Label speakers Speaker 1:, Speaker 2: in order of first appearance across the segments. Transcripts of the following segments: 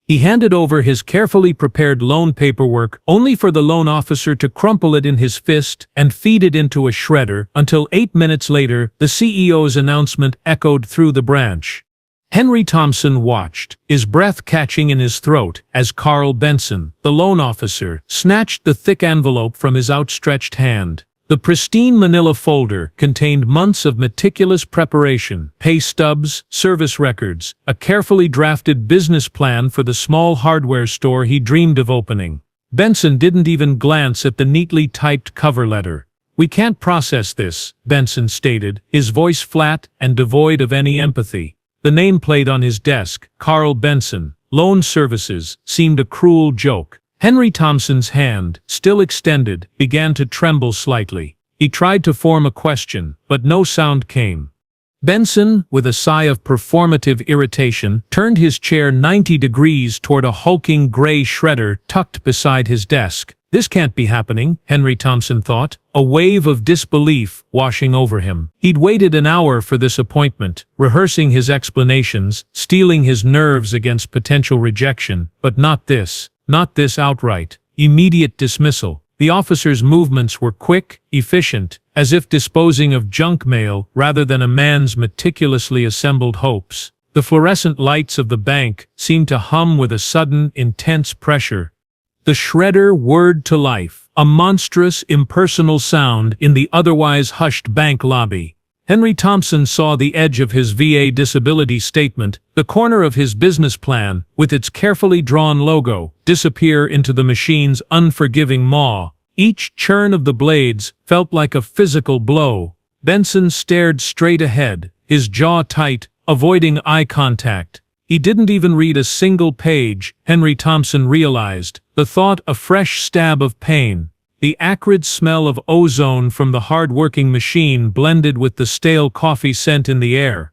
Speaker 1: He handed over his carefully prepared loan paperwork only for the loan officer to crumple it in his fist and feed it into a shredder until 8 minutes later the CEO's announcement echoed through the branch. Henry Thompson watched, his breath catching in his throat, as Carl Benson, the loan officer, snatched the thick envelope from his outstretched hand. The pristine manila folder contained months of meticulous preparation, pay stubs, service records, a carefully drafted business plan for the small hardware store he dreamed of opening. Benson didn't even glance at the neatly typed cover letter. "We can't process this," Benson stated, his voice flat and devoid of any empathy. The nameplate on his desk, Carl Benson, Loan Services, seemed a cruel joke. Henry Thompson's hand, still extended, began to tremble slightly. He tried to form a question, but no sound came. Benson, with a sigh of performative irritation, turned his chair 90 degrees toward a hulking gray shredder tucked beside his desk. "This can't be happening," Henry Thompson thought, a wave of disbelief washing over him. He'd waited an hour for this appointment, rehearsing his explanations, steeling his nerves against potential rejection, but not this. Not this outright, immediate dismissal. The officer's movements were quick, efficient, as if disposing of junk mail rather than a man's meticulously assembled hopes. The fluorescent lights of the bank seemed to hum with a sudden, intense pressure. The shredder whirred to life, a monstrous, impersonal sound in the otherwise hushed bank lobby. Henry Thompson saw the edge of his VA disability statement, the corner of his business plan, with its carefully drawn logo, disappear into the machine's unforgiving maw. Each churn of the blades felt like a physical blow. Benson stared straight ahead, his jaw tight, avoiding eye contact. He didn't even read a single page, Henry Thompson realized, the thought a fresh stab of pain. The acrid smell of ozone from the hard-working machine blended with the stale coffee scent in the air.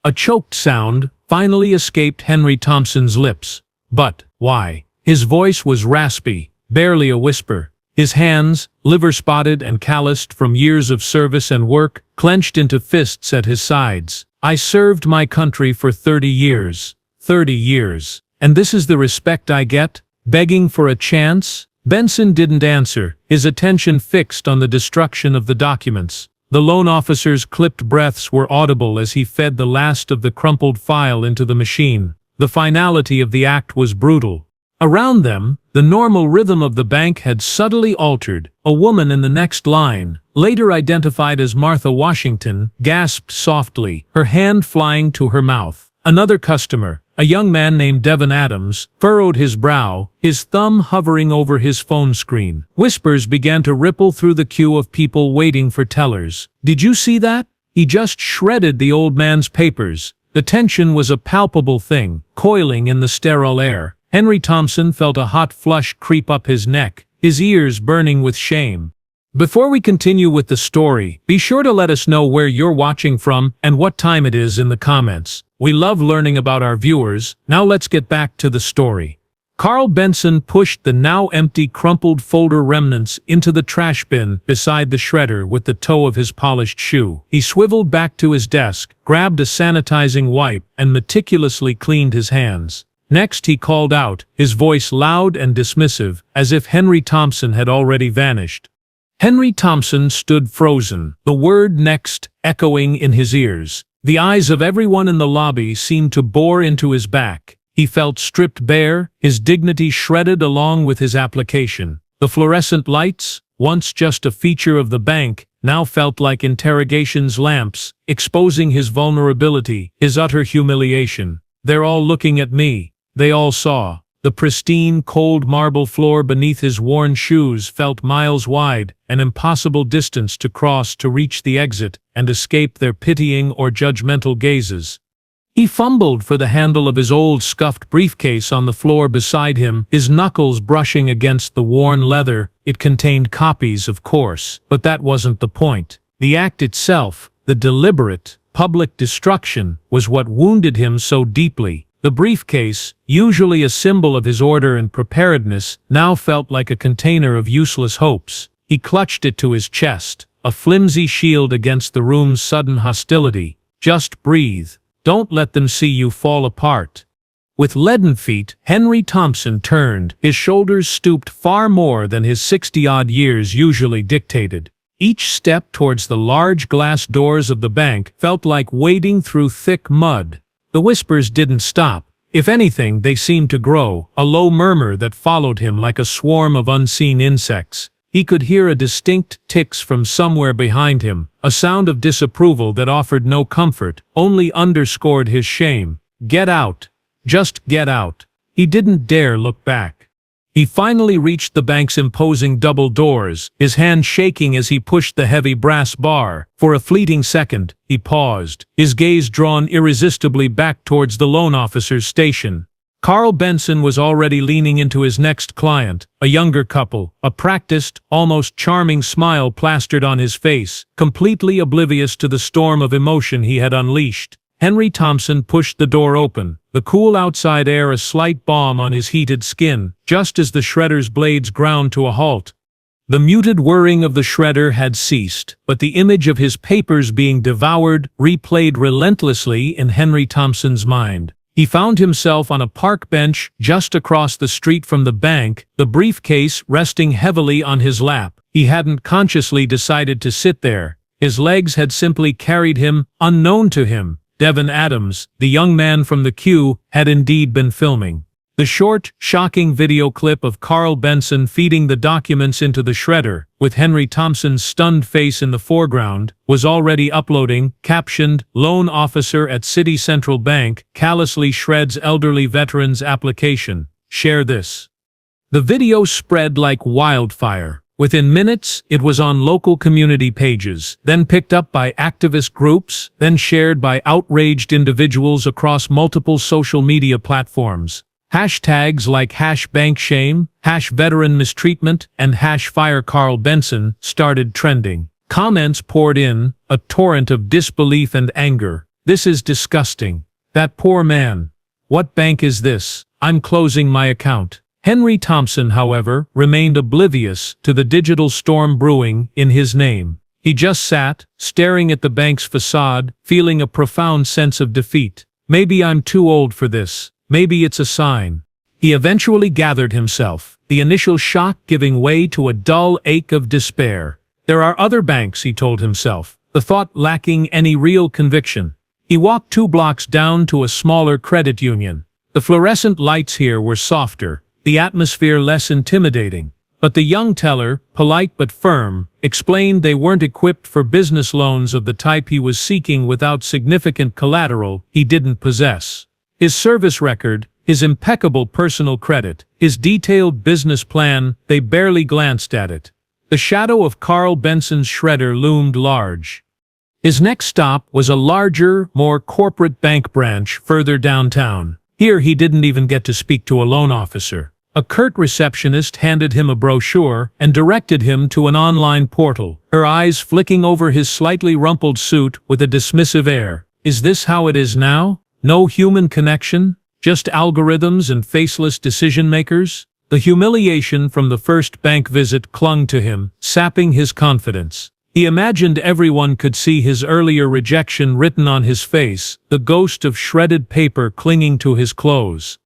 Speaker 1: A choked sound finally escaped Henry Thompson's lips. But why? His voice was raspy, barely a whisper. His hands, liver-spotted and calloused from years of service and work, clenched into fists at his sides. "I served my country for 30 years. 30 years. And this is the respect I get? Begging for a chance?" Benson didn't answer, his attention fixed on the destruction of the documents. The loan officer's clipped breaths were audible as he fed the last of the crumpled file into the machine. The finality of the act was brutal. Around them, the normal rhythm of the bank had subtly altered. A woman in the next line, later identified as Martha Washington, gasped softly, her hand flying to her mouth. Another customer, a young man named Devin Adams, furrowed his brow, his thumb hovering over his phone screen. Whispers began to ripple through the queue of people waiting for tellers. "Did you see that? He just shredded the old man's papers." The tension was a palpable thing, coiling in the sterile air. Henry Thompson felt a hot flush creep up his neck, his ears burning with shame. Before we continue with the story, be sure to let us know where you're watching from and what time it is in the comments. We love learning about our viewers. Now let's get back to the story. Carl Benson pushed the now empty crumpled folder remnants into the trash bin beside the shredder with the toe of his polished shoe. He swiveled back to his desk, grabbed a sanitizing wipe, and meticulously cleaned his hands. Next he called out, his voice loud and dismissive, as if Henry Thompson had already vanished. Henry Thompson stood frozen, the word "next" echoing in his ears. The eyes of everyone in the lobby seemed to bore into his back. He felt stripped bare, his dignity shredded along with his application. The fluorescent lights, once just a feature of the bank, now felt like interrogation's lamps, exposing his vulnerability, his utter humiliation. "They're all looking at me." They all saw. The pristine, cold marble floor beneath his worn shoes felt miles wide, an impossible distance to cross to reach the exit and escape their pitying or judgmental gazes. He fumbled for the handle of his old scuffed briefcase on the floor beside him, his knuckles brushing against the worn leather. It contained copies, of course, but that wasn't the point. The act itself, the deliberate, public destruction, was what wounded him so deeply. The briefcase, usually a symbol of his order and preparedness, now felt like a container of useless hopes. He clutched it to his chest, a flimsy shield against the room's sudden hostility. "Just breathe. Don't let them see you fall apart." With leaden feet, Henry Thompson turned. His shoulders stooped far more than his 60-odd years usually dictated. Each step towards the large glass doors of the bank felt like wading through thick mud. The whispers didn't stop. If anything, they seemed to grow, a low murmur that followed him like a swarm of unseen insects. He could hear a distinct tick from somewhere behind him, a sound of disapproval that offered no comfort, only underscored his shame. Get out. Just get out. He didn't dare look back. He finally reached the bank's imposing double doors, his hand shaking as he pushed the heavy brass bar. For a fleeting second, he paused, his gaze drawn irresistibly back towards the loan officer's station. Carl Benson was already leaning into his next client, a younger couple, a practiced, almost charming smile plastered on his face, completely oblivious to the storm of emotion he had unleashed. Henry Thompson pushed the door open, the cool outside air a slight balm on his heated skin, just as the shredder's blades ground to a halt. The muted whirring of the shredder had ceased, but the image of his papers being devoured replayed relentlessly in Henry Thompson's mind. He found himself on a park bench just across the street from the bank, the briefcase resting heavily on his lap. He hadn't consciously decided to sit there. His legs had simply carried him, unknown to him. Devon Adams, the young man from the queue, had indeed been filming. The short, shocking video clip of Carl Benson feeding the documents into the shredder, with Henry Thompson's stunned face in the foreground, was already uploading, captioned, "Loan officer at City Central Bank callously shreds elderly veteran's application. Share this." The video spread like wildfire. Within minutes, it was on local community pages, then picked up by activist groups, then shared by outraged individuals across multiple social media platforms. Hashtags like #BankShame, #Veteran Mistreatment, and #FireCarlBenson started trending. Comments poured in, a torrent of disbelief and anger. "This is disgusting. That poor man. What bank is this? I'm closing my account." Henry Thompson, however, remained oblivious to the digital storm brewing in his name. He just sat, staring at the bank's facade, feeling a profound sense of defeat. Maybe I'm too old for this. Maybe it's a sign. He eventually gathered himself, the initial shock giving way to a dull ache of despair. There are other banks, he told himself, the thought lacking any real conviction. He walked 2 blocks down to a smaller credit union. The fluorescent lights here were softer, the atmosphere less intimidating. But the young teller, polite but firm, explained they weren't equipped for business loans of the type he was seeking without significant collateral he didn't possess. His service record, his impeccable personal credit, his detailed business plan, they barely glanced at it. The shadow of Carl Benson's shredder loomed large. His next stop was a larger, more corporate bank branch further downtown. Here he didn't even get to speak to a loan officer. A curt receptionist handed him a brochure and directed him to an online portal, her eyes flicking over his slightly rumpled suit with a dismissive air. Is this how it is now? No human connection? Just algorithms and faceless decision-makers? The humiliation from the first bank visit clung to him, sapping his confidence. He imagined everyone could see his earlier rejection written on his face, the ghost of shredded paper clinging to his clothes.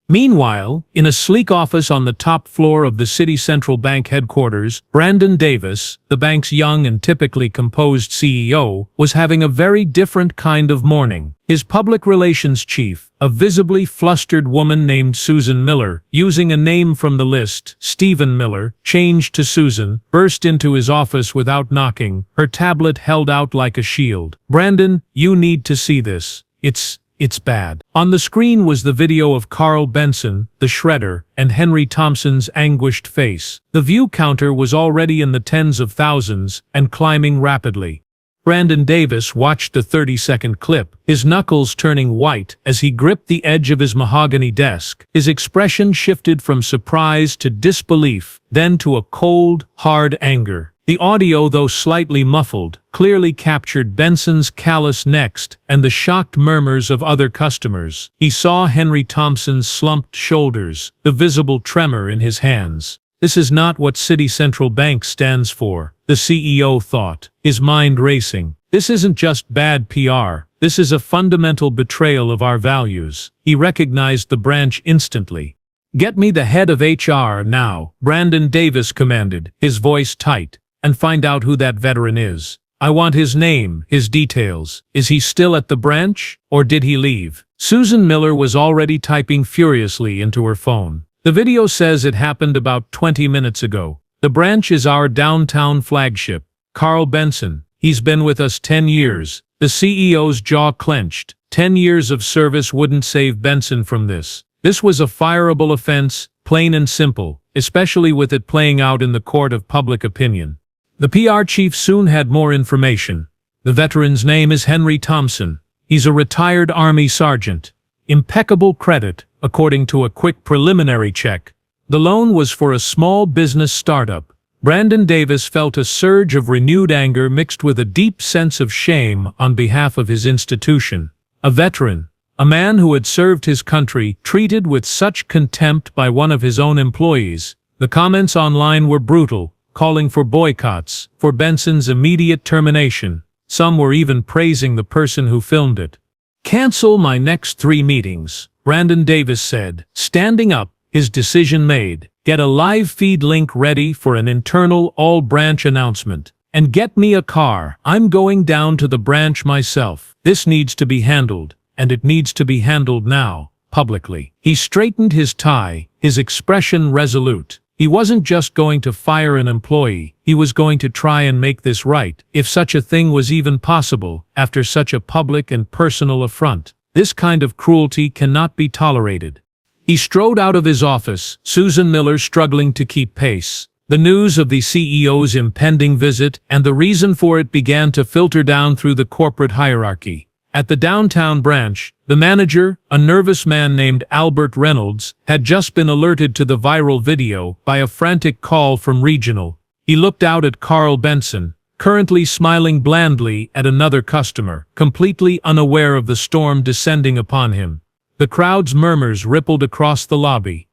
Speaker 1: Meanwhile, in a sleek office on the top floor of the City Central Bank headquarters, Brandon Davis, the bank's young and typically composed CEO, was having a very different kind of morning. His public relations chief, a visibly flustered woman named Susan Miller, using a name from the list, Stephen Miller, changed to Susan, burst into his office without knocking, her tablet held out like a shield. "Brandon, you need to see this. It's bad." On the screen was the video of Carl Benson, the shredder, and Henry Thompson's anguished face. The view counter was already in the tens of thousands and climbing rapidly. Brandon Davis watched the 30-second clip, his knuckles turning white as he gripped the edge of his mahogany desk. His expression shifted from surprise to disbelief, then to a cold, hard anger. The audio, though slightly muffled, clearly captured Benson's callous next and the shocked murmurs of other customers. He saw Henry Thompson's slumped shoulders, the visible tremor in his hands. "This is not what City Central Bank stands for. the CEO thought, his mind racing. This isn't just bad PR. This is a fundamental betrayal of our values. He recognized the branch instantly. "Get me the head of HR now," Brandon Davis commanded, his voice tight, "and find out who that veteran is. I want his name, his details. Is he still at the branch, or did he leave?" Susan Miller was already typing furiously into her phone. "The video says it happened about 20 minutes ago. The branch is our downtown flagship. Carl Benson. He's been with us 10 years. The CEO's jaw clenched. 10 years of service wouldn't save Benson from this. This was a fireable offense, plain and simple, especially with it playing out in the court of public opinion. The PR chief soon had more information. The veteran's name is Henry Thompson. He's a retired Army sergeant. Impeccable credit, according to a quick preliminary check. The loan was for a small business startup. Brandon Davis felt a surge of renewed anger mixed with a deep sense of shame on behalf of his institution. A veteran, a man who had served his country, treated with such contempt by one of his own employees. The comments online were brutal, calling for boycotts, for Benson's immediate termination. Some were even praising the person who filmed it. "Cancel my next 3 meetings," Brandon Davis said, standing up, his decision made. "Get a live feed link ready for an internal all-branch announcement. And get me a car. I'm going down to the branch myself. This needs to be handled, and it needs to be handled now, publicly." He straightened his tie, his expression resolute. He wasn't just going to fire an employee, he was going to try and make this right, if such a thing was even possible, after such a public and personal affront. This kind of cruelty cannot be tolerated. He strode out of his office, Susan Miller struggling to keep pace. The news of the CEO's impending visit and the reason for it began to filter down through the corporate hierarchy. At the downtown branch, the manager, a nervous man named Albert Reynolds, had just been alerted to the viral video by a frantic call from regional. He looked out at Carl Benson, currently smiling blandly at another customer, completely unaware of the storm descending upon him. The crowd's murmurs rippled across the lobby.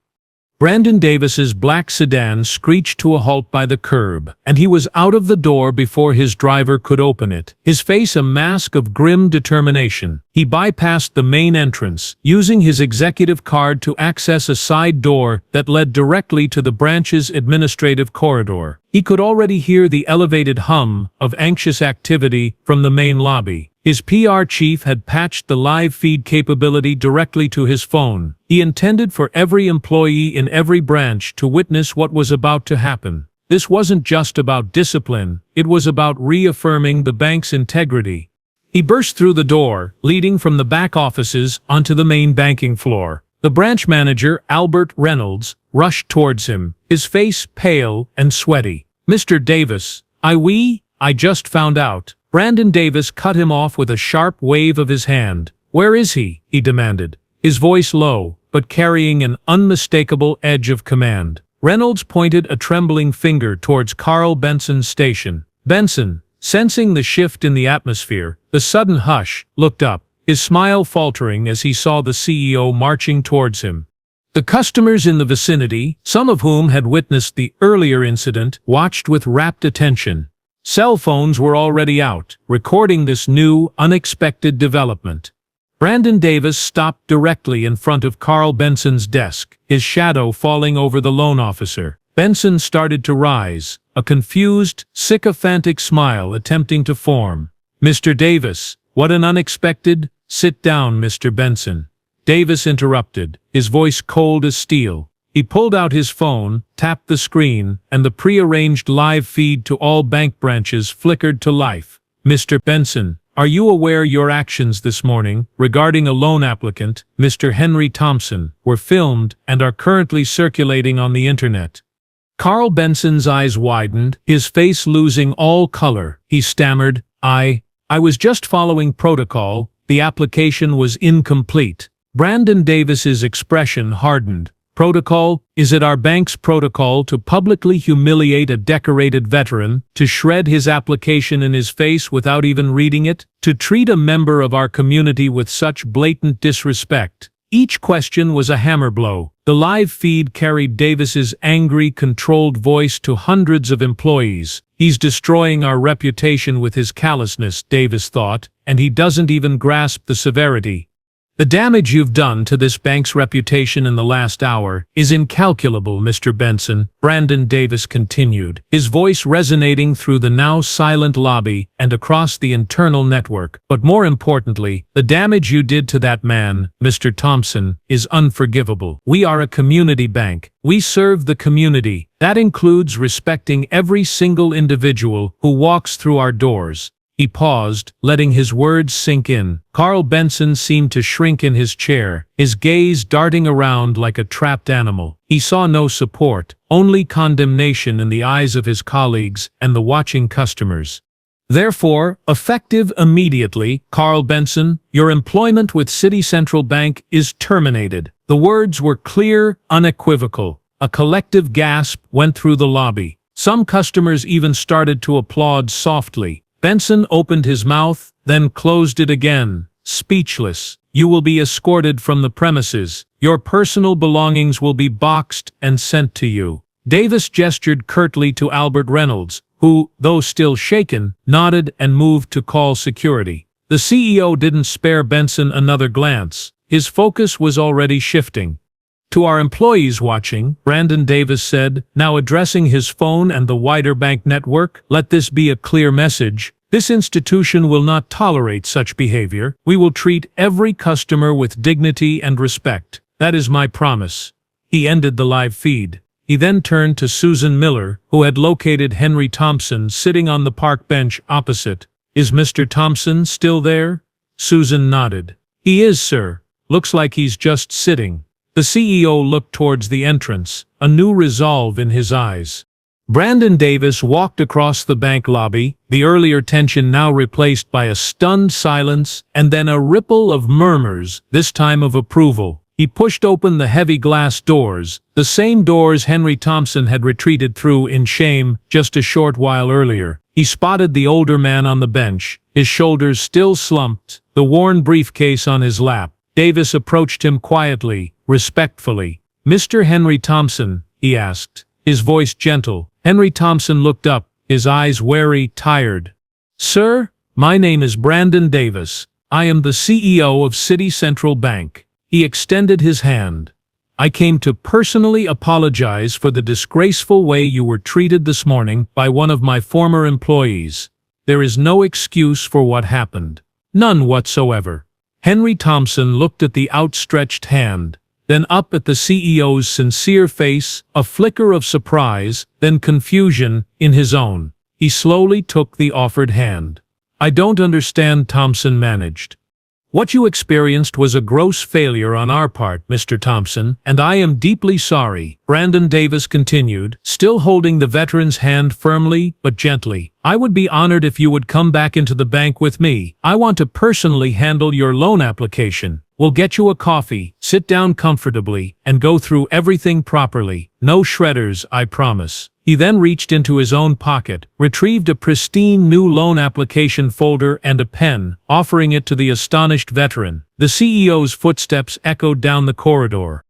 Speaker 1: Brandon Davis's black sedan screeched to a halt by the curb, and he was out of the door before his driver could open it, his face a mask of grim determination. He bypassed the main entrance, using his executive card to access a side door that led directly to the branch's administrative corridor. He could already hear the elevated hum of anxious activity from the main lobby. His PR chief had patched the live feed capability directly to his phone. He intended for every employee in every branch to witness what was about to happen. This wasn't just about discipline, it was about reaffirming the bank's integrity. He burst through the door, leading from the back offices onto the main banking floor. The branch manager, Albert Reynolds, rushed towards him, his face pale and sweaty. "Mr. Davis, I just found out." Brandon Davis cut him off with a sharp wave of his hand. "Where is he?" he demanded, his voice low, but carrying an unmistakable edge of command. Reynolds pointed a trembling finger towards Carl Benson's station. Benson, sensing the shift in the atmosphere, the sudden hush, looked up, his smile faltering as he saw the CEO marching towards him. The customers in the vicinity, some of whom had witnessed the earlier incident, watched with rapt attention. Cell phones were already out, recording this new, unexpected development. Brandon Davis stopped directly in front of Carl Benson's desk, his shadow falling over the loan officer. Benson started to rise, a confused, sycophantic smile attempting to form. "Mr. Davis, what an unexpected—" "Sit down, Mr. Benson." Davis interrupted, his voice cold as steel. He pulled out his phone, tapped the screen, and the pre-arranged live feed to all bank branches flickered to life. "Mr. Benson, are you aware your actions this morning, regarding a loan applicant, Mr. Henry Thompson, were filmed and are currently circulating on the internet?" Carl Benson's eyes widened, his face losing all color. He stammered, I was just following protocol. The application was incomplete." Brandon Davis's expression hardened. "Protocol? Is it our bank's protocol to publicly humiliate a decorated veteran, to shred his application in his face without even reading it, to treat a member of our community with such blatant disrespect?" Each question was a hammer blow. The live feed carried Davis's angry, controlled voice to hundreds of employees. He's destroying our reputation with his callousness, Davis thought, and he doesn't even grasp the severity. The damage you've done to this bank's reputation in the last hour is incalculable, Mr. Benson, Brandon Davis continued, his voice resonating through the now silent lobby and across the internal network. But more importantly, the damage you did to that man, Mr. Thompson, is unforgivable. We are a community bank. We serve the community. That includes respecting every single individual who walks through our doors. He paused, letting his words sink in. Carl Benson seemed to shrink in his chair, his gaze darting around like a trapped animal. He saw no support, only condemnation in the eyes of his colleagues and the watching customers. Therefore, effective immediately, Carl Benson, your employment with City Central Bank is terminated. The words were clear, unequivocal. A collective gasp went through the lobby. Some customers even started to applaud softly. Benson opened his mouth, then closed it again, speechless. You will be escorted from the premises. Your personal belongings will be boxed and sent to you. Davis gestured curtly to Albert Reynolds, who, though still shaken, nodded and moved to call security. The CEO didn't spare Benson another glance. His focus was already shifting. To our employees watching, Brandon Davis said, now addressing his phone and the wider bank network, let this be a clear message. This institution will not tolerate such behavior. We will treat every customer with dignity and respect. That is my promise. He ended the live feed. He then turned to Susan Miller, who had located Henry Thompson sitting on the park bench opposite. Is Mr. Thompson still there? Susan nodded. He is, sir. Looks like he's just sitting. The CEO looked towards the entrance, a new resolve in his eyes. Brandon Davis walked across the bank lobby, the earlier tension now replaced by a stunned silence and then a ripple of murmurs, this time of approval. He pushed open the heavy glass doors, the same doors Henry Thompson had retreated through in shame just a short while earlier. He spotted the older man on the bench, his shoulders still slumped, the worn briefcase on his lap. Davis approached him quietly, respectfully. Mr. Henry Thompson, he asked, his voice gentle. Henry Thompson looked up, his eyes wary, tired. Sir, my name is Brandon Davis. I am the CEO of City Central Bank. He extended his hand. I came to personally apologize for the disgraceful way you were treated this morning by one of my former employees. There is no excuse for what happened. None whatsoever. Henry Thompson looked at the outstretched hand, then up at the CEO's sincere face, a flicker of surprise, then confusion in his own. He slowly took the offered hand. I don't understand, Thompson managed. What you experienced was a gross failure on our part, Mr. Thompson, and I am deeply sorry, Brandon Davis continued, still holding the veteran's hand firmly but gently. I would be honored if you would come back into the bank with me. I want to personally handle your loan application. We'll get you a coffee, sit down comfortably, and go through everything properly. No shredders, I promise. He then reached into his own pocket, retrieved a pristine new loan application folder and a pen, offering it to the astonished veteran. The CEO's footsteps echoed down the corridor.